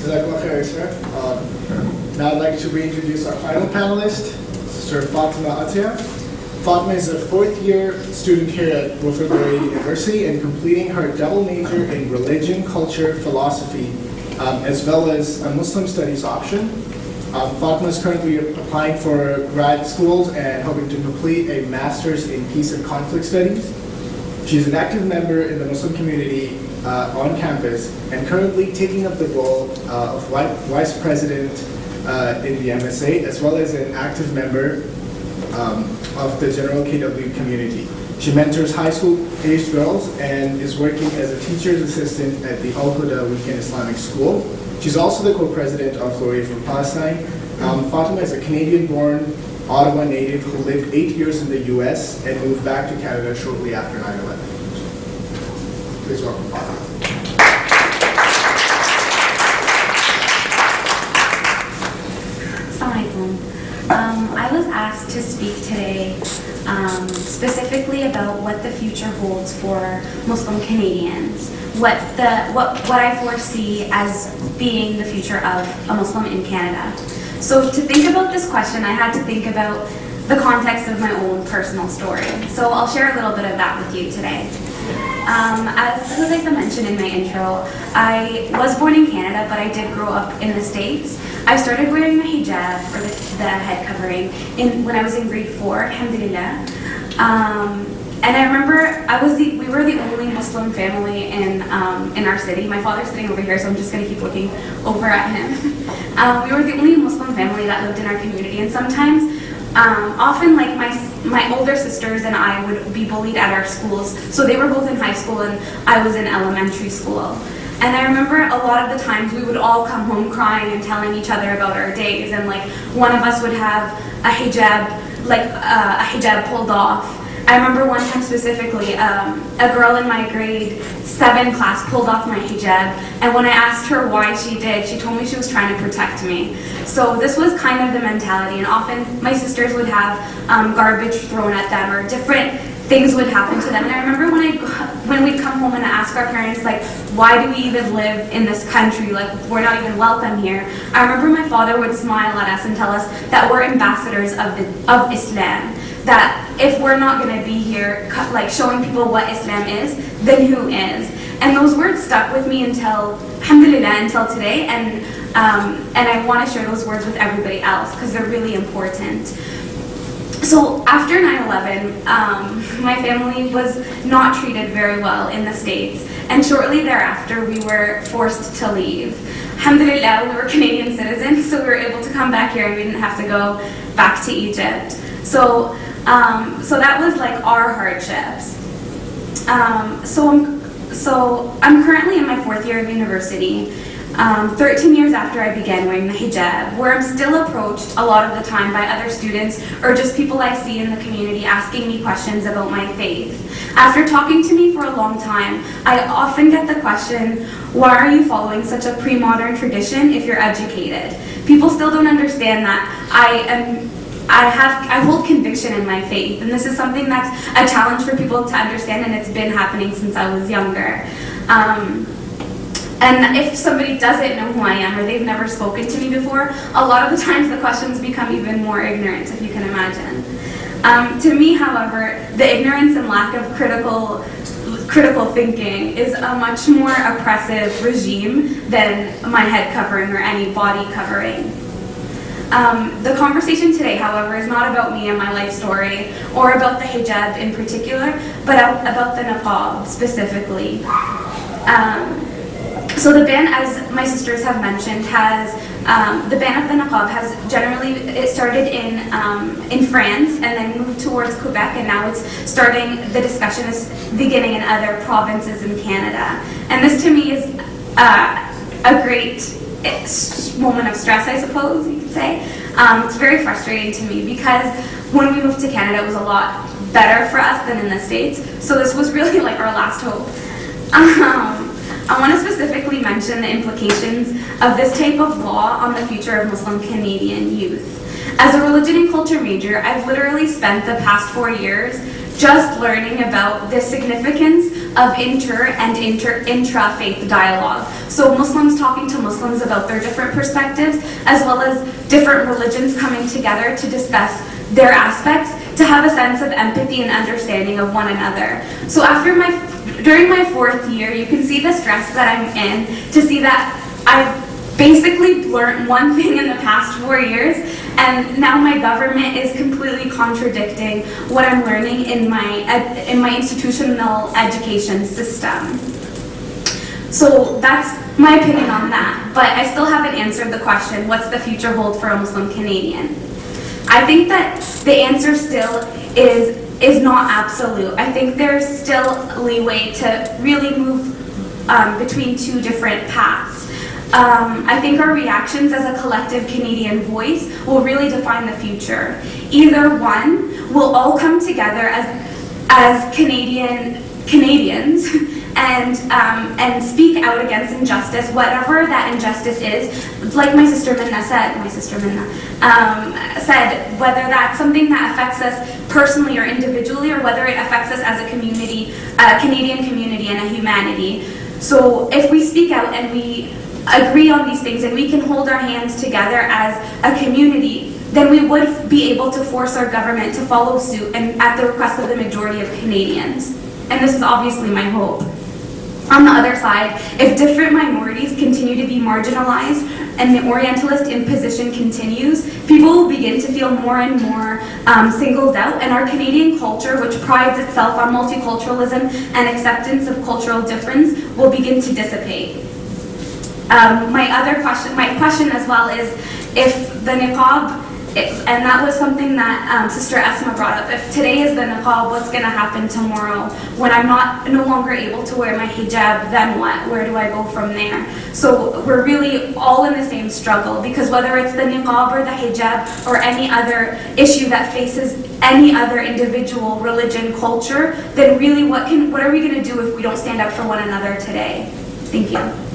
Now I'd like to reintroduce our final panelist, Sister Fatima Atia. Fatima is a fourth-year student here at Wilfrid Laurier University and completing her double major in religion, culture, philosophy, as well as a Muslim studies option. Fatima is currently applying for grad schools and hoping to complete a master's in peace and conflict studies. She's an active member in the Muslim community on campus and currently taking up the role of vice president in the MSA, as well as an active member of the general KW community. She mentors high school-aged girls and is working as a teacher's assistant at the Al-Huda Weekend Islamic School. She's also the co-president of Laurier for Palestine. Fatima is a Canadian-born Ottawa native who lived 8 years in the US and moved back to Canada shortly after 9/11. Please welcome Fatima. I was asked to speak today specifically about what the future holds for Muslim Canadians, what I foresee as being the future of a Muslim in Canada. So to think about this question, I had to think about the context of my own personal story. So I'll share a little bit of that with you today. As Huzaifa mentioned in my intro, I was born in Canada, but I did grow up in the States. I started wearing the hijab, or the head covering, when I was in grade 4, alhamdulillah. And I remember we were the only Muslim family in our city. My father's sitting over here, so I'm just going to keep looking over at him. We were the only Muslim family that lived in our community, and sometimes, often like my older sisters and I would be bullied at our schools. So they were both in high school and I was in elementary school. And I remember a lot of the times we would all come home crying and telling each other about our days, and like one of us would have a hijab pulled off. I remember one time specifically, a girl in my grade 7 class pulled off my hijab, and when I asked her why she did, she told me she was trying to protect me. So this was kind of the mentality, and often my sisters would have garbage thrown at them, or different things would happen to them. And I remember when we'd come home and ask our parents, like, why do we even live in this country? Like, we're not even welcome here. I remember my father would smile at us and tell us that we're ambassadors of Islam. That if we're not going to be here, like showing people what Islam is, then who is? And those words stuck with me until, alhamdulillah, until today. And I want to share those words with everybody else because they're really important. So after 9/11, my family was not treated very well in the States, and shortly thereafter we were forced to leave. Alhamdulillah, we were Canadian citizens, so we were able to come back here and we didn't have to go back to Egypt. So that was like our hardships. So I'm currently in my 4th year of university. 13 years after I began wearing the hijab, where I'm still approached a lot of the time by other students or just people I see in the community asking me questions about my faith. After talking to me for a long time, I often get the question, why are you following such a pre-modern tradition if you're educated? People still don't understand that I hold conviction in my faith, and this is something that's a challenge for people to understand, and it's been happening since I was younger. And if somebody doesn't know who I am or they've never spoken to me before, a lot of the times the questions become even more ignorant, if you can imagine. To me, however, the ignorance and lack of critical thinking is a much more oppressive regime than my head covering or any body covering. The conversation today, however, is not about me and my life story or about the hijab in particular, but about the niqab specifically. So the ban, as my sisters have mentioned, the ban of the niqab has it started in France and then moved towards Quebec, and now the discussion is beginning in other provinces in Canada. And this to me is a great moment of stress, I suppose you could say. It's very frustrating to me because when we moved to Canada, it was a lot better for us than in the States. So this was really like our last hope. I want to specifically mention the implications of this type of law on the future of Muslim Canadian youth. As a religion and culture major, I've literally spent the past 4 years just learning about the significance of intra-faith dialogue. So Muslims talking to Muslims about their different perspectives, as well as different religions coming together to discuss their aspects, to have a sense of empathy and understanding of one another. So during my 4th year, you can see the stress that I'm in, to see that I've basically learned one thing in the past 4 years, and now my government is completely contradicting what I'm learning in my institutional education system. So that's my opinion on that, but I still haven't answered the question, what's the future hold for a Muslim Canadian? I think that the answer still is not absolute. I think there's still leeway to really move between two different paths. I think our reactions as a collective Canadian voice will really define the future. Either one, we'll all come together as Canadians and speak out against injustice, whatever that injustice is. Like my sister Minna said, whether that's something that affects us personally or individually, or whether it affects us as a community, a Canadian community and a humanity. So if we speak out and we agree on these things and we can hold our hands together as a community, then we would be able to force our government to follow suit and at the request of the majority of Canadians. And this is obviously my hope. On the other side, if different minorities continue to be marginalized and the Orientalist imposition continues, people will begin to feel more and more singled out, and our Canadian culture, which prides itself on multiculturalism and acceptance of cultural difference, will begin to dissipate. My question as well is, if the niqab, and that was something that Sister Esma brought up, if today is the niqab, what's going to happen tomorrow? When I'm no longer able to wear my hijab, then what? Where do I go from there? So we're really all in the same struggle, because whether it's the niqab or the hijab or any other issue that faces any other individual, religion, culture, then really what are we going to do if we don't stand up for one another today? Thank you.